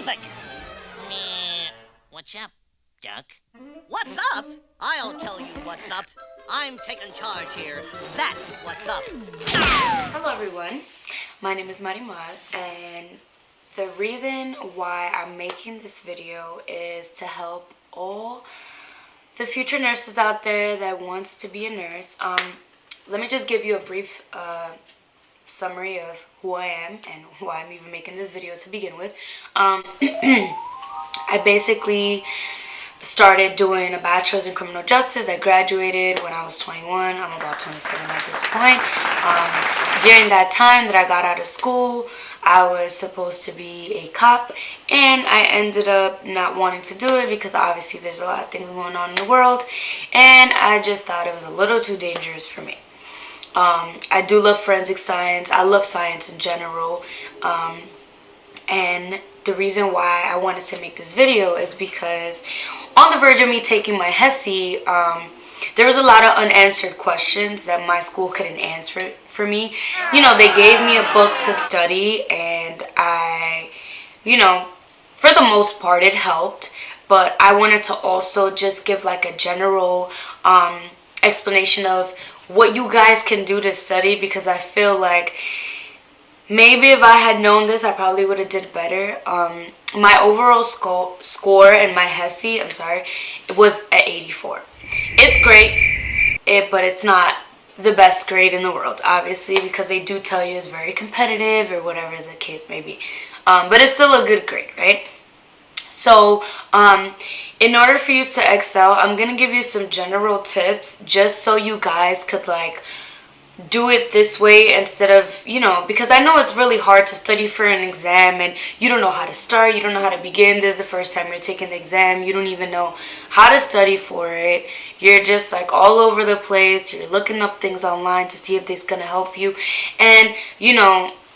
music. Meh. What's up, Duck? What's up? I'll tell you what's up. I'm taking charge here. That's what's up. Hello everyone, my name is Marimar, and the reason why I'm making this video is to help all the future nurses out there that wants to be a nurse. Let me just give you a brief summary of who I am and why I'm even making this video to begin with. I basically started doing a bachelor's in criminal justice. I graduated when I was 21. I'm about 27 at this point. During that time that I got out of school, I was supposed to be a cop, and I ended up not wanting to do it because obviously there's a lot of things going on in the world, and I just thought it was a little too dangerous for me. I do love forensic science. I love science in general, and the reason why I wanted to make this video is because on the verge of me taking my HESI, there was a lot of unanswered questions that my school couldn't answer for me. You know, they gave me a book to study, and for the most part it helped, but I wanted to also just give like a general explanation of what you guys can do to study, because I feel like maybe if I had known this, I probably would have did better. My overall score in my HESI, it was at 84. It's great, but it's not the best grade in the world, obviously, because they do tell you it's very competitive or whatever the case may be. But it's still a good grade, right? So, in order for you to excel, I'm going to give you some general tips just so you guys could, like, do it this way instead of, because I know it's really hard to study for an exam and you don't know how to start, you don't know how to begin. This is the first time you're taking the exam, you don't even know how to study for it. You're just like all over the place, you're looking up things online to see if this is going to help you. And,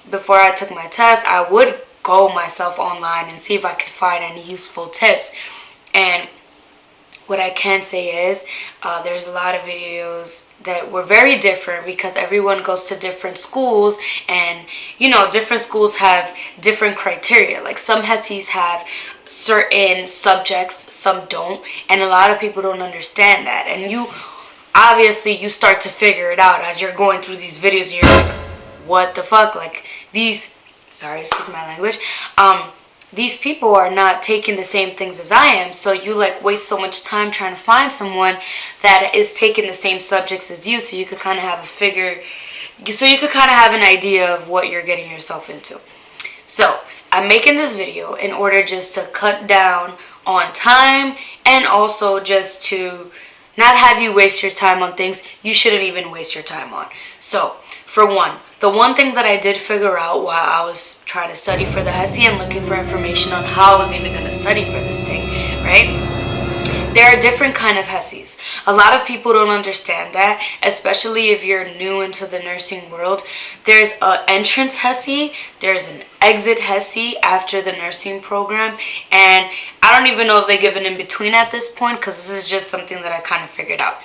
before I took my test, I would go myself online and see if I could find any useful tips. And what I can say is there's a lot of videos that were very different because everyone goes to different schools, and different schools have different criteria. Like some HESIs have certain subjects, some don't, and a lot of people don't understand that. And you start to figure it out as you're going through these videos, and you're like, what the fuck? Like excuse my language, these people are not taking the same things as I am, so you waste so much time trying to find someone that is taking the same subjects as you, so you could kind of have an idea of what you're getting yourself into. So I'm making this video in order just to cut down on time, and also just to not have you waste your time on things you shouldn't even waste your time on. So, for one, the one thing that I did figure out while I was trying to study for the HESI and looking for information on how I was even going to study for this thing, right? There are different kind of HESIs. A lot of people don't understand that, especially if you're new into the nursing world. There's an entrance HESI, there's an exit HESI after the nursing program, and I don't even know if they give an in-between at this point, because this is just something that I kind of figured out.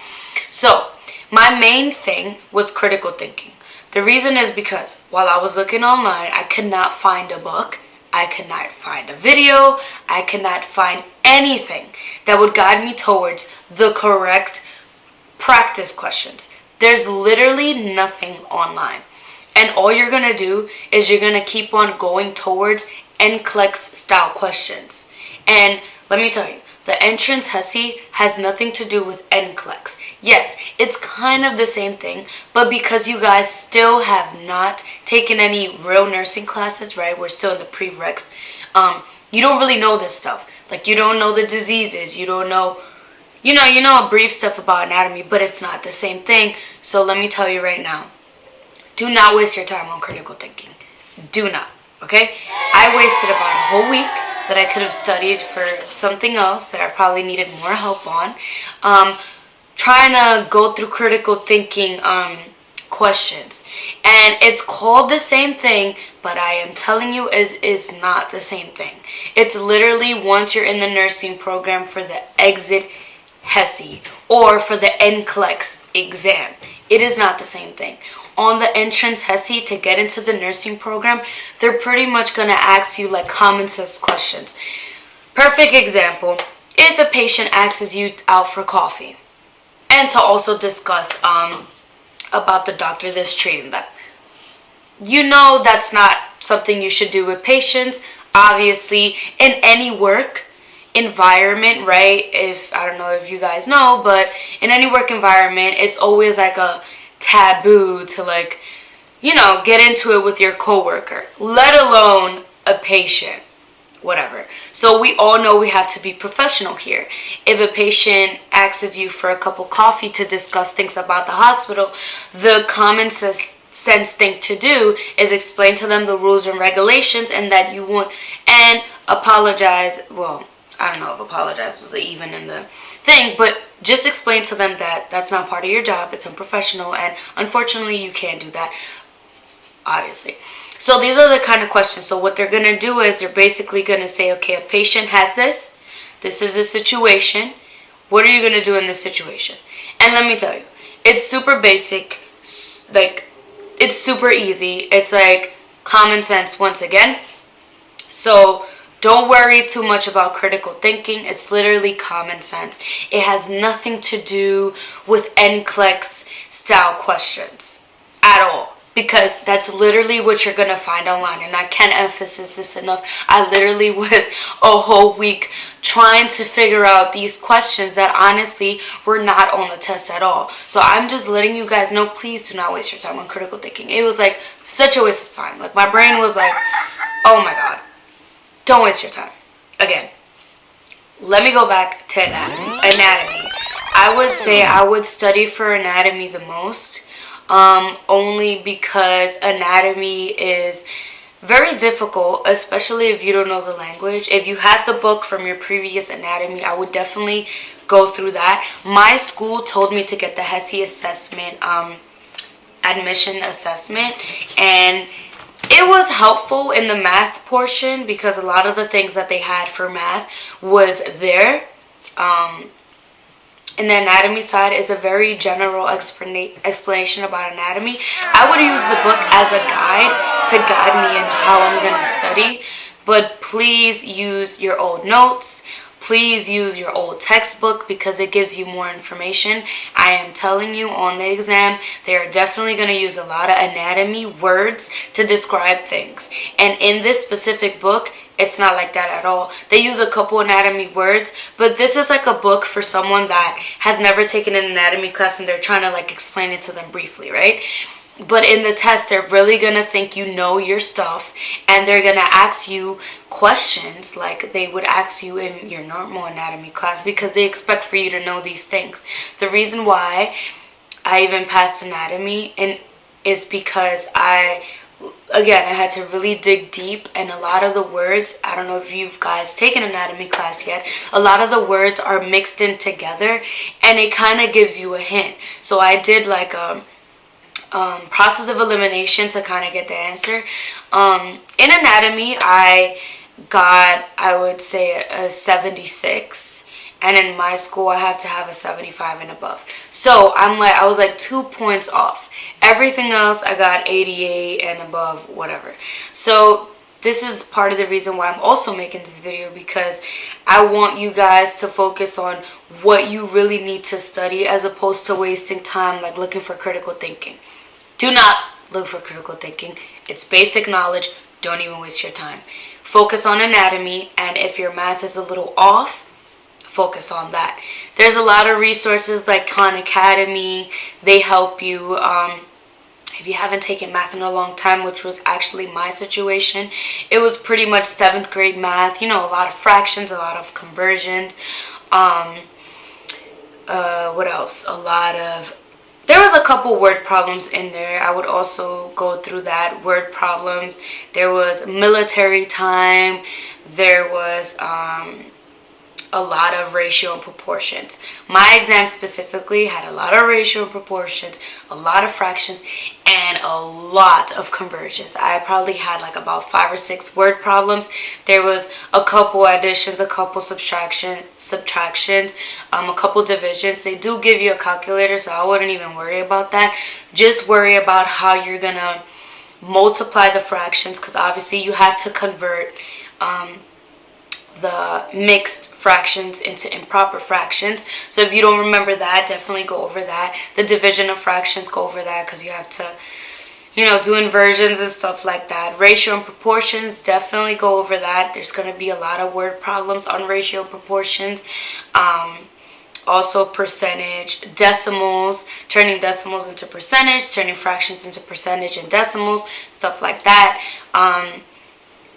So, my main thing was critical thinking. The reason is because while I was looking online, I could not find a book, I could not find a video, I could not find anything that would guide me towards the correct practice questions. There's literally nothing online. And all you're going to do is you're going to keep on going towards NCLEX style questions. And let me tell you, the entrance HESI has nothing to do with NCLEX. Yes, it's kind of the same thing, but because you guys still have not taken any real nursing classes, right? We're still in the prereqs. You don't really know this stuff. Like, you don't know the diseases. You don't know, you know brief stuff about anatomy, but it's not the same thing. So let me tell you right now, do not waste your time on critical thinking. Do not, okay? I wasted about a whole week that I could have studied for something else that I probably needed more help on. Trying to go through critical thinking questions, and it's called the same thing, but I am telling you is not the same thing. It's literally once you're in the nursing program for the exit HESI or for the NCLEX exam. It is not the same thing. On the entrance HESI to get into the nursing program, they're pretty much going to ask you like common sense questions. Perfect example, if a patient asks you out for coffee and to also discuss about the doctor that's treating them. You know that's not something you should do with patients. Obviously, in any work environment, right? If I don't know if you guys know, but in any work environment, it's always like a taboo to like, you know, get into it with your coworker, let alone a patient, whatever. So we all know we have to be professional here. If a patient asks you for a cup of coffee to discuss things about the hospital, the common sense thing to do is explain to them the rules and regulations and that you won't, and apologize. Well, I don't know if apologize was even in the thing, but just explain to them that that's not part of your job, it's unprofessional, and unfortunately you can't do that, obviously. So these are the kind of questions. So what they're going to do is they're basically going to say, okay, a patient has this is a situation, what are you going to do in this situation? And let me tell you, it's super basic, like, it's super easy. It's like common sense once again. So don't worry too much about critical thinking. It's literally common sense. It has nothing to do with NCLEX style questions at all. Because that's literally what you're going to find online. And I can't emphasize this enough. I literally was a whole week trying to figure out these questions that honestly were not on the test at all. So I'm just letting you guys know, please do not waste your time on critical thinking. It was like such a waste of time. Like my brain was like, oh my god. Don't waste your time. Again, let me go back to anatomy. I would say I would study for anatomy the most. Only because anatomy is very difficult, especially if you don't know the language. If you had the book from your previous anatomy, I would definitely go through that. My school told me to get the HESI assessment, admission assessment, and it was helpful in the math portion because a lot of the things that they had for math was there. And the anatomy side is a very general explanation about anatomy. I would use the book as a guide to guide me in how I'm going to study. But please use your old notes. Please use your old textbook because it gives you more information. I am telling you, on the exam, they are definitely going to use a lot of anatomy words to describe things. And in this specific book, it's not like that at all. They use a couple anatomy words, but this is like a book for someone that has never taken an anatomy class and they're trying to like explain it to them briefly, right? But in the test, they're really going to think you know your stuff, and they're going to ask you questions like they would ask you in your normal anatomy class because they expect for you to know these things. The reason why I even passed anatomy is because I had to really dig deep, and a lot of the words, I don't know if you guys taken anatomy class yet, a lot of the words are mixed in together, and it kind of gives you a hint. So I did like a process of elimination to kind of get the answer. In anatomy, I got, I would say, a 76. And in my school, I have to have a 75 and above. So I was like 2 points off. Everything else, I got 88 and above, whatever. So this is part of the reason why I'm also making this video, because I want you guys to focus on what you really need to study as opposed to wasting time like looking for critical thinking. Do not look for critical thinking. It's basic knowledge. Don't even waste your time. Focus on anatomy, and if your math is a little off, focus on that. There's a lot of resources like Khan Academy. They help you. If you haven't taken math in a long time, which was actually my situation, it was pretty much 7th grade math. You know, a lot of fractions, a lot of conversions. What else? There was a couple word problems in there. I would also go through that, word problems. There was military time. There was a lot of ratio and proportions. My exam specifically had a lot of ratio and proportions, a lot of fractions, and a lot of conversions. I probably had like about 5 or 6 word problems. There was a couple additions, a couple subtractions, a couple divisions. They do give you a calculator, so I wouldn't even worry about that. Just worry about how you're gonna multiply the fractions, because obviously you have to convert the mixed fractions into improper fractions. So if you don't remember that, definitely go over that. The division of fractions, go over that, because you have to, do inversions and stuff like that. Ratio and proportions, definitely go over that. There's going to be a lot of word problems on ratio and proportions. Also percentage, decimals, turning decimals into percentage, turning fractions into percentage and decimals, stuff like that.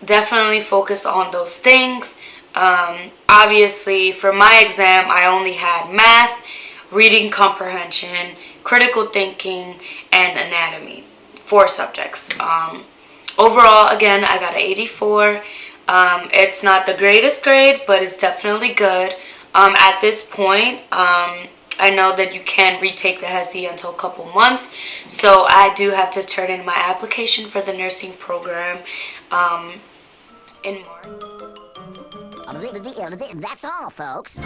Definitely focus on those things. Obviously, for my exam, I only had math, reading comprehension, critical thinking, and anatomy. 4 subjects. Overall, again, I got an 84. It's not the greatest grade, but it's definitely good. At this point, I know that you can retake the HESI until a couple months, so I do have to turn in my application for the nursing program in March. That's all, folks.